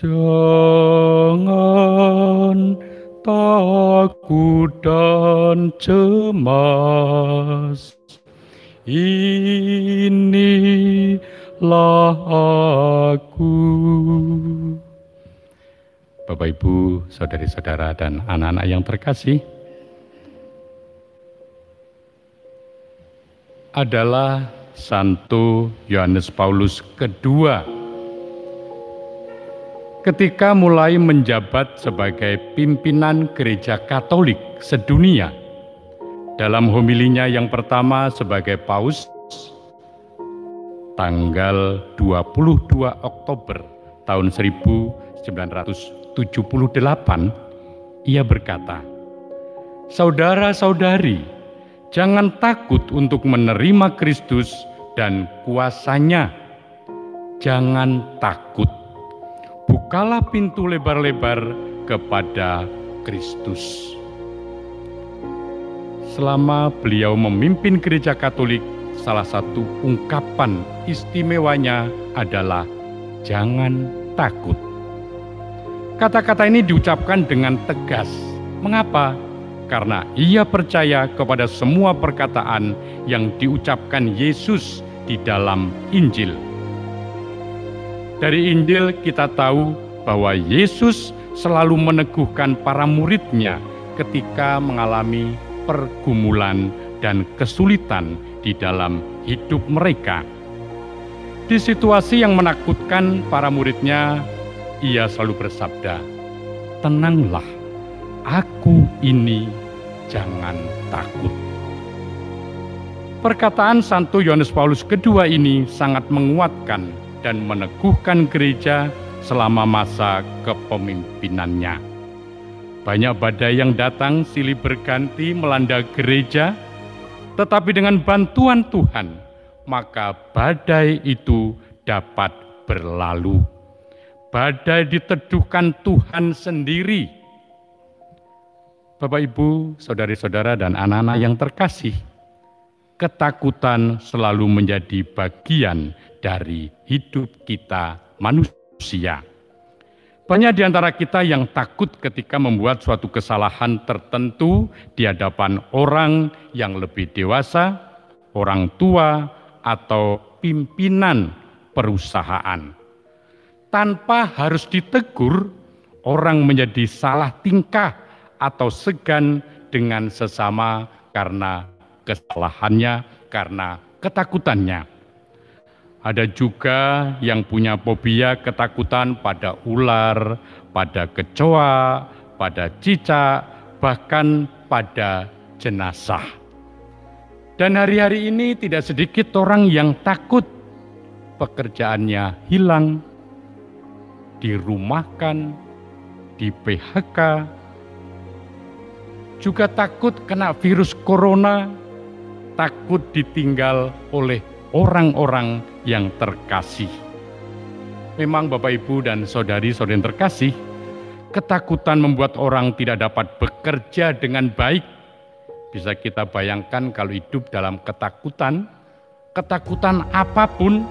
Jangan takut dan cemas, inilah aku. Bapak, Ibu, saudari-saudara, dan anak-anak yang terkasih, adalah Santo Yohanes Paulus II ketika mulai menjabat sebagai pimpinan Gereja Katolik sedunia. Dalam homilinya yang pertama sebagai Paus, tanggal 22 Oktober tahun 1978, ia berkata, "Saudara-saudari, jangan takut untuk menerima Kristus dan kuasanya. Jangan takut. Bukalah pintu lebar-lebar kepada Kristus." Selama beliau memimpin Gereja Katolik, salah satu ungkapan istimewanya adalah jangan takut. Kata-kata ini diucapkan dengan tegas. Mengapa? Karena ia percaya kepada semua perkataan yang diucapkan Yesus di dalam Injil. Dari Injil kita tahu bahwa Yesus selalu meneguhkan para murid-Nya ketika mengalami pergumulan dan kesulitan di dalam hidup mereka. Di situasi yang menakutkan para murid-Nya, ia selalu bersabda, "Tenanglah, aku ini, jangan takut." Perkataan Santo Yohanes Paulus II ini sangat menguatkan dan meneguhkan gereja selama masa kepemimpinannya. Banyak badai yang datang silih berganti melanda gereja, tetapi dengan bantuan Tuhan, maka badai itu dapat berlalu. Badai diteduhkan Tuhan sendiri. Bapak, Ibu, saudari-saudara, dan anak-anak yang terkasih, ketakutan selalu menjadi bagian dari hidup kita manusia. Banyak di antara kita yang takut ketika membuat suatu kesalahan tertentu di hadapan orang yang lebih dewasa, orang tua, atau pimpinan perusahaan. Tanpa harus ditegur, orang menjadi salah tingkah atau segan dengan sesama karena kesalahannya, karena ketakutannya. Ada juga yang punya fobia ketakutan pada ular, pada kecoa, pada cicak, bahkan pada jenazah. Dan hari-hari ini tidak sedikit orang yang takut pekerjaannya hilang, dirumahkan, di PHK, juga takut kena virus corona, takut ditinggal oleh orang-orang yang terkasih. Memang Bapak, Ibu, dan saudari-saudari yang terkasih, ketakutan membuat orang tidak dapat bekerja dengan baik. Bisa kita bayangkan kalau hidup dalam ketakutan apapun,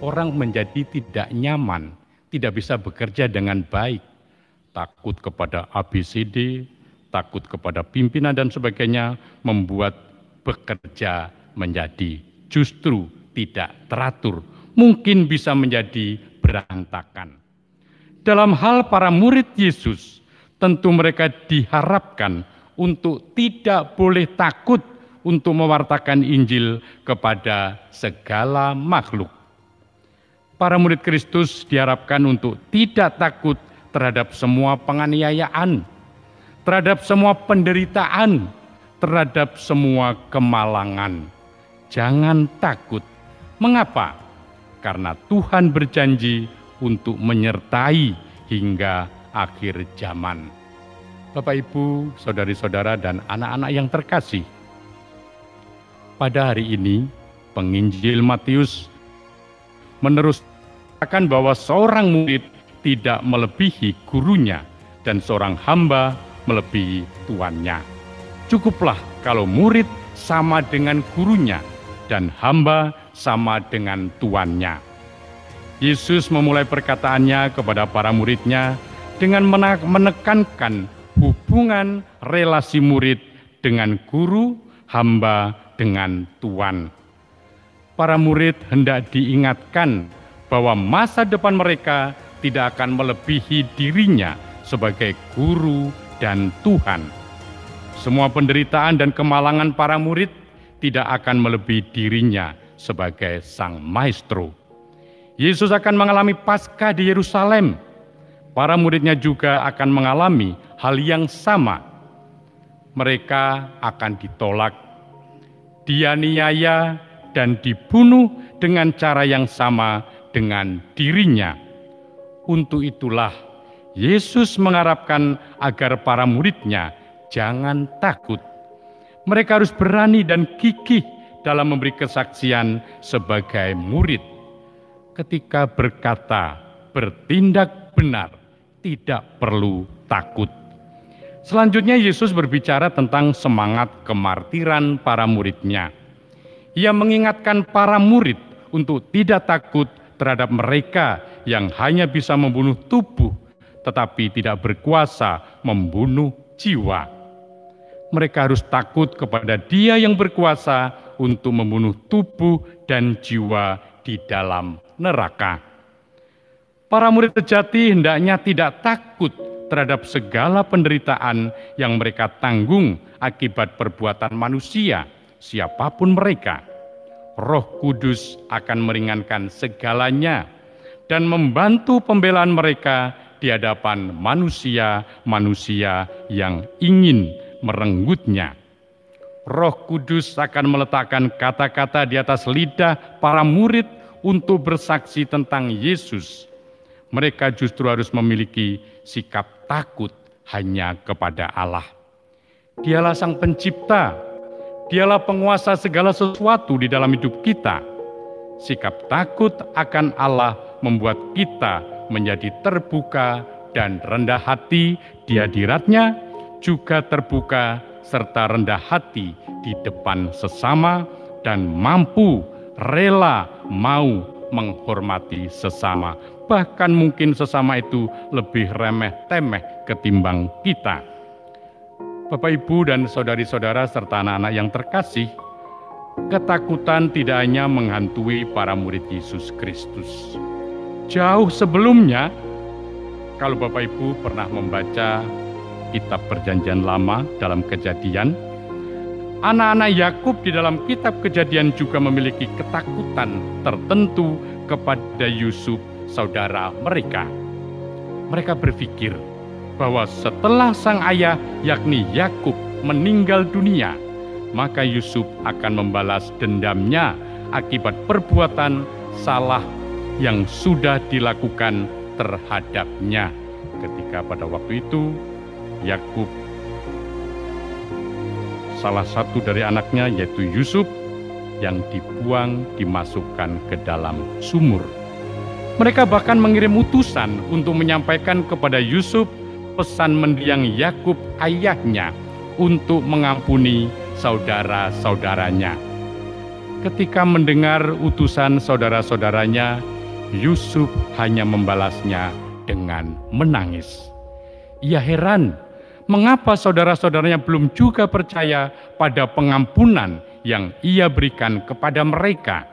orang menjadi tidak nyaman, tidak bisa bekerja dengan baik. Takut kepada ABCD, takut kepada pimpinan dan sebagainya, membuat bekerja menjadi justru tidak teratur, mungkin bisa menjadi berantakan. Dalam hal para murid Yesus, tentu mereka diharapkan untuk tidak boleh takut untuk mewartakan Injil kepada segala makhluk. Para murid Kristus diharapkan untuk tidak takut terhadap semua penganiayaan, terhadap semua penderitaan, terhadap semua kemalangan. Jangan takut. Mengapa? Karena Tuhan berjanji untuk menyertai hingga akhir zaman. Bapak, Ibu, saudari-saudara, dan anak-anak yang terkasih, pada hari ini penginjil Matius meneruskan bahwa seorang murid tidak melebihi gurunya dan seorang hamba melebihi tuannya. Cukuplah kalau murid sama dengan gurunya dan hamba sama dengan tuannya. Yesus memulai perkataannya kepada para muridnya dengan menekankan hubungan relasi murid dengan guru, hamba dengan Tuhan. Para murid hendak diingatkan bahwa masa depan mereka tidak akan melebihi dirinya sebagai guru dan Tuhan. Semua penderitaan dan kemalangan para murid tidak akan melebihi dirinya sebagai sang maestro. Yesus akan mengalami Paskah di Yerusalem. Para muridnya juga akan mengalami hal yang sama. Mereka akan ditolak, dianiaya, dan dibunuh dengan cara yang sama dengan dirinya. Untuk itulah Yesus mengharapkan agar para muridnya jangan takut. Mereka harus berani dan gigih dalam memberi kesaksian sebagai murid. Ketika berkata, bertindak benar, tidak perlu takut. Selanjutnya Yesus berbicara tentang semangat kemartiran para muridnya. Ia mengingatkan para murid untuk tidak takut terhadap mereka yang hanya bisa membunuh tubuh, tetapi tidak berkuasa membunuh jiwa. Mereka harus takut kepada Dia yang berkuasa untuk membunuh tubuh dan jiwa di dalam neraka. Para murid sejati hendaknya tidak takut terhadap segala penderitaan yang mereka tanggung akibat perbuatan manusia, siapapun mereka. Roh Kudus akan meringankan segalanya dan membantu pembelaan mereka di hadapan manusia-manusia yang ingin merenggutnya. Roh Kudus akan meletakkan kata-kata di atas lidah para murid untuk bersaksi tentang Yesus. Mereka justru harus memiliki sikap takut hanya kepada Allah. Dialah Sang Pencipta, Dialah penguasa segala sesuatu di dalam hidup kita. Sikap takut akan Allah membuat kita menjadi terbuka dan rendah hati di hadirat-Nya, juga terbuka serta rendah hati di depan sesama dan mampu rela mau menghormati sesama. Bahkan mungkin sesama itu lebih remeh-temeh ketimbang kita. Bapak, Ibu, dan saudari-saudara serta anak-anak yang terkasih, ketakutan tidak hanya menghantui para murid Yesus Kristus. Jauh sebelumnya, kalau Bapak Ibu pernah membaca kitab Perjanjian Lama dalam Kejadian, anak-anak Yakub di dalam kitab Kejadian juga memiliki ketakutan tertentu kepada Yusuf, saudara mereka. Mereka berpikir bahwa setelah sang ayah, yakni Yakub, meninggal dunia, maka Yusuf akan membalas dendamnya akibat perbuatan salah yang sudah dilakukan terhadapnya. Ketika pada waktu itu Yakub, salah satu dari anaknya yaitu Yusuf, yang dibuang dimasukkan ke dalam sumur. Mereka bahkan mengirim utusan untuk menyampaikan kepada Yusuf pesan mendiang Yakub ayahnya untuk mengampuni saudara-saudaranya. Ketika mendengar utusan saudara-saudaranya, Yusuf hanya membalasnya dengan menangis. Ia heran, mengapa saudara-saudaranya belum juga percaya pada pengampunan yang ia berikan kepada mereka.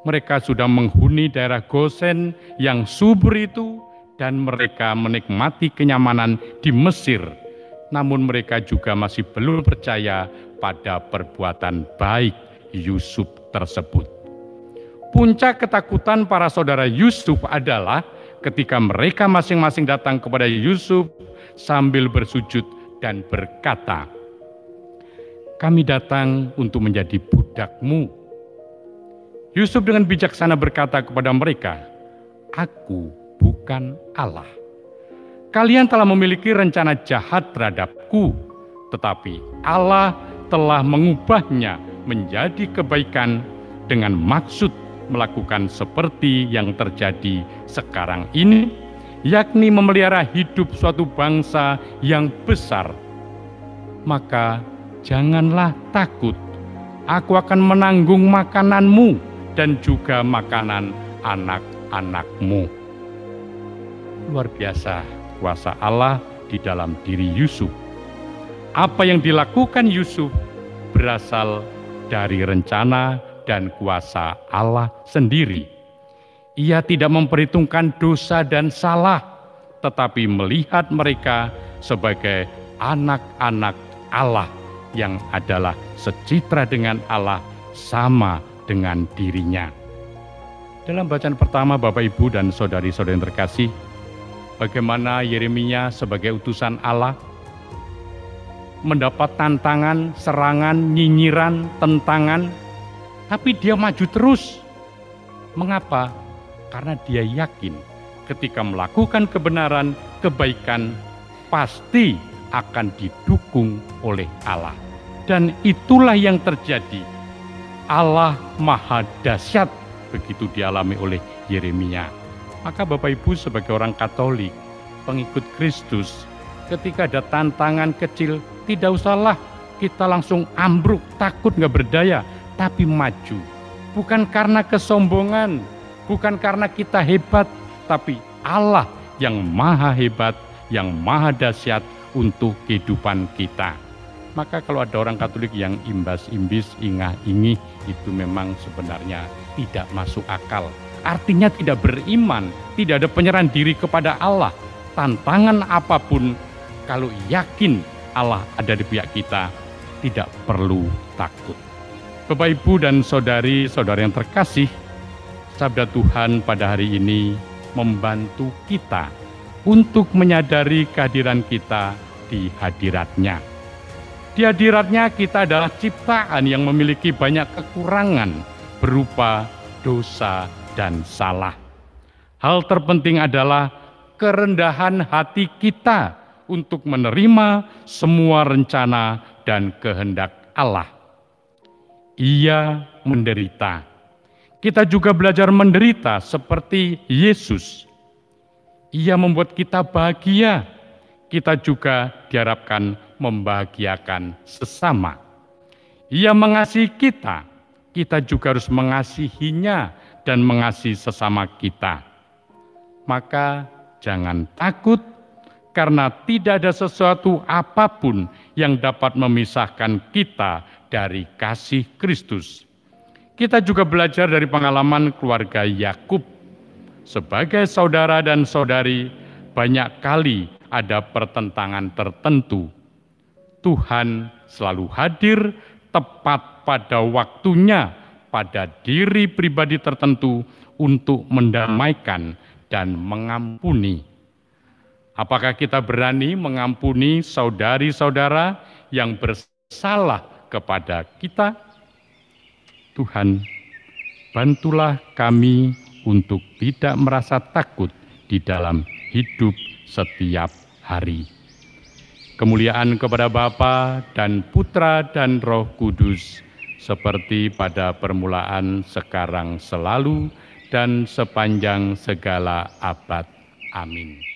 Mereka sudah menghuni daerah Gosen yang subur itu, dan mereka menikmati kenyamanan di Mesir. Namun mereka juga masih belum percaya pada perbuatan baik Yusuf tersebut. Puncak ketakutan para saudara Yusuf adalah ketika mereka masing-masing datang kepada Yusuf sambil bersujud dan berkata, "Kami datang untuk menjadi budakmu." Yusuf dengan bijaksana berkata kepada mereka, "Aku bukan Allah. Kalian telah memiliki rencana jahat terhadapku, tetapi Allah telah mengubahnya menjadi kebaikan dengan maksud melakukan seperti yang terjadi sekarang ini, yakni memelihara hidup suatu bangsa yang besar. Maka janganlah takut, aku akan menanggung makananmu dan juga makanan anak anakmu. Luar biasa kuasa Allah di dalam diri Yusuf. Apa yang dilakukan Yusuf berasal dari rencana dan kuasa Allah sendiri. Ia tidak memperhitungkan dosa dan salah, tetapi melihat mereka sebagai anak-anak Allah yang adalah secitra dengan Allah, sama dengan dirinya. Dalam bacaan pertama, Bapak, Ibu, dan saudari-saudari yang terkasih, bagaimana Yeremia sebagai utusan Allah mendapat tantangan, serangan, nyinyiran, tentangan, tapi dia maju terus. Mengapa? Karena dia yakin ketika melakukan kebenaran, kebaikan pasti akan didukung oleh Allah. Dan itulah yang terjadi. Allah Maha Dahsyat begitu dialami oleh Yeremia. Maka Bapak Ibu sebagai orang Katolik, pengikut Kristus, ketika ada tantangan kecil, tidak usahlah kita langsung ambruk, takut nggak berdaya, tapi maju. Bukan karena kesombongan, bukan karena kita hebat, tapi Allah yang maha hebat, yang maha dahsyat untuk kehidupan kita. Maka kalau ada orang Katolik yang imbas-imbis, ingah-ingih, itu memang sebenarnya tidak masuk akal. Artinya tidak beriman, tidak ada penyerahan diri kepada Allah. Tantangan apapun, kalau yakin Allah ada di pihak kita, tidak perlu takut. Bapak, Ibu, dan saudari-saudari yang terkasih, sabda Tuhan pada hari ini membantu kita untuk menyadari kehadiran kita di hadirat-Nya. Di hadirat-Nya kita adalah ciptaan yang memiliki banyak kekurangan berupa dosa dan salah. Hal terpenting adalah kerendahan hati kita untuk menerima semua rencana dan kehendak Allah. Ia menderita. Kita juga belajar menderita seperti Yesus. Ia membuat kita bahagia. Kita juga diharapkan membahagiakan sesama. Ia mengasihi kita. Kita juga harus mengasihinya dan mengasihi sesama kita. Maka jangan takut, karena tidak ada sesuatu apapun yang dapat memisahkan kita dari kasih Kristus. Kita juga belajar dari pengalaman keluarga Yakub. Sebagai saudara dan saudari, banyak kali ada pertentangan tertentu. Tuhan selalu hadir tepat pada waktunya pada diri pribadi tertentu untuk mendamaikan dan mengampuni. Apakah kita berani mengampuni saudari-saudara yang bersalah kepada kita? Tuhan, bantulah kami untuk tidak merasa takut di dalam hidup setiap hari. Kemuliaan kepada Bapa dan Putra dan Roh Kudus, seperti pada permulaan, sekarang, selalu, dan sepanjang segala abad. Amin.